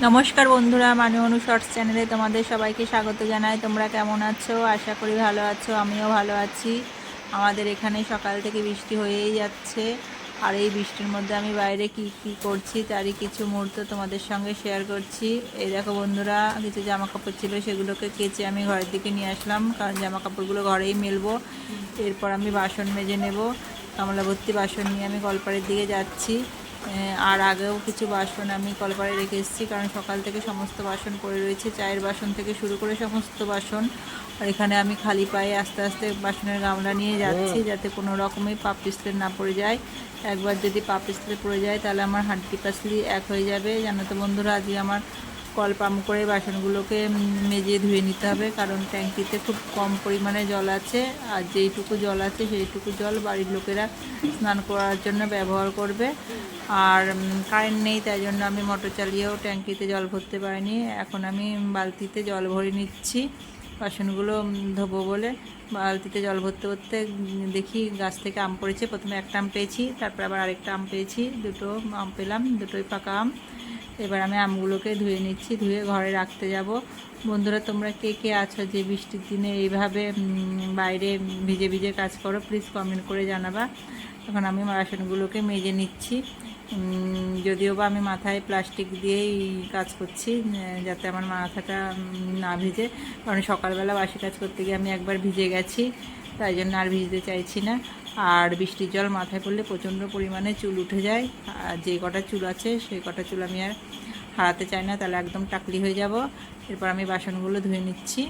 নমস্কার বন্ধুরা, মানু শর্টস চ্যানেলে তোমাদের সবাইকে স্বাগত জানাই। তোমরা কেমন আছো? আশা করি ভালো আছো। আমিও ভালো আছি। আমাদের এখানে সকাল থেকে বৃষ্টি হয়েই যাচ্ছে, আর এই বৃষ্টির মধ্যে আমি বাইরে কি করছি তারই কিছু মুহূর্ত তোমাদের সঙ্গে শেয়ার করছি। এই দেখো বন্ধুরা, কিছু জামা কাপড় ছিল, সেগুলোকে কেচে আমি ঘরের দিকে নিয়ে আসলাম, কারণ জামা কাপড়গুলো ঘরেই মেলবো। এরপর আমি বাসন মেজে নেব। গামলা ভর্তি বাসন নিয়ে আমি কলপাড়ের দিকে যাচ্ছি। আর আগেও কিছু বাসন আমি কলপাড়ে রেখে এসেছি, কারণ সকাল থেকে সমস্ত বাসন পড়ে রয়েছে, চায়ের বাসন থেকে শুরু করে সমস্ত বাসন। আর এখানে আমি খালি পায়ে আস্তে আস্তে বাসনের গামলা নিয়ে যাচ্ছি, যাতে কোনো রকমই পা পিছলে না পড়ে যায়। একবার যদি পা পিছলে পড়ে যায় তাহলে আমার হাড্ডি পাসলি এক হয়ে যাবে। জানো তো বন্ধুরা, আজকে আমার কল পাম্প করে বাসনগুলোকে মেজে ধুয়ে নিতে হবে, কারণ ট্যাঙ্কিতে খুব কম পরিমাণে জল আছে, আর যেইটুকু জল আছে সেইটুকু জল বাড়ির লোকেরা স্নান করার জন্য ব্যবহার করবে। আর কারেন্ট নেই, তাই জন্য আমি মোটর চালিয়েও ট্যাঙ্কিতে জল ভরতে পারিনি। এখন আমি বালতিতে জল ভরে নিচ্ছি বাসনগুলো ধোবো বলে। বালতিতে জল ভরতে ভরতে দেখি গাছ থেকে আম পড়েছে। প্রথমে একটা আম পেয়েছি, তারপর আবার আরেকটা আম পেয়েছি, দুটো আম পেলাম, দুটোই পাকা আম। এবার আমি আমগুলোকে ধুয়ে নিচ্ছি, ধুয়ে ঘরে রাখতে যাব। বন্ধুরা, তোমরা কে কে আছো যে বৃষ্টির দিনে এইভাবে বাইরে ভিজে ভিজে কাজ করো, প্লিজ কমেন্ট করে জানাবা। এখন আমি বাসনগুলোকে মেজে নিচ্ছি। যদিও বা আমি মাথায় প্লাস্টিক দিয়েই কাজ করছি, যাতে আমার মাথাটা না ভিজে, কারণ সকালবেলা বাসি কাজ করতে গিয়ে আমি একবার ভিজে গেছি, তাই জন্য আর ভিজতে চাইছি না। আর বৃষ্টির জল মাথায় পড়লে প্রচণ্ড পরিমাণে চুল উঠে যায়, আর যে কটা চুল আছে সেই কটা চুল আমি আর হারাতে চাই না, তাহলে একদম টাকলি হয়ে যাব। এরপর আমি বাসনগুলো ধুয়ে নিচ্ছি,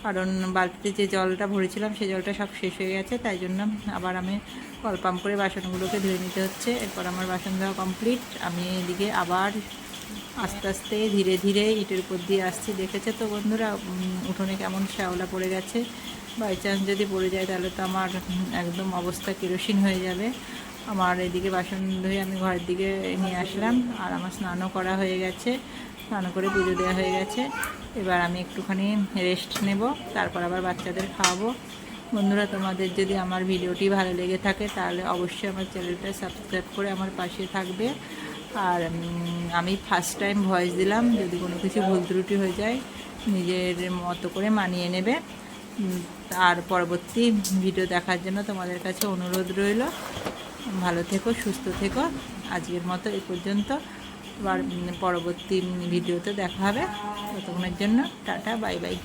কারণ বালতিতে যে জলটা ভরেছিলাম সেই জলটা সব শেষ হয়ে গেছে, তাই জন্য আবার আমি কল পাম্প করে বাসনগুলোকে ধুয়ে নিতে হচ্ছে। এরপর আমার বাসন ধোয়া কমপ্লিট। আমি এদিকে আবার আস্তে আস্তে ধীরে ধীরে ইটের উপর দিয়ে আসছি। দেখেছে তো বন্ধুরা, উঠোনে কেমন শ্যাওলা পড়ে গেছে। বাই চান্স যদি পড়ে যায় তাহলে তো আমার একদম অবস্থা কেরোসিন হয়ে যাবে। আমার এদিকে বাসন ধুয়ে আমি ঘরের দিকে নিয়ে আসলাম, আর আমার স্নানও করা হয়ে গেছে, স্নান করে পুজো দেওয়া হয়ে গেছে। এবার আমি একটুখানি রেস্ট নেব, তারপর আবার বাচ্চাদের খাওয়াবো। বন্ধুরা, তোমাদের যদি আমার ভিডিওটি ভালো লেগে থাকে তাহলে অবশ্যই আমার চ্যানেলটা সাবস্ক্রাইব করে আমার পাশে থাকবে। আর আমি ফার্স্ট টাইম ভয়েস দিলাম, যদি কোনো কিছু ভুল ত্রুটি হয়ে যায় নিজের মতো করে মানিয়ে নেবে। আর পরবর্তী ভিডিও দেখার জন্য তোমাদের কাছে অনুরোধ রইল। ভালো থেকো, সুস্থ থেকো। আজকের মতো এই পর্যন্ত। আবার পরবর্তী ভিডিওতে দেখা হবে। ততক্ষণের জন্য টাটা, বাই বাই।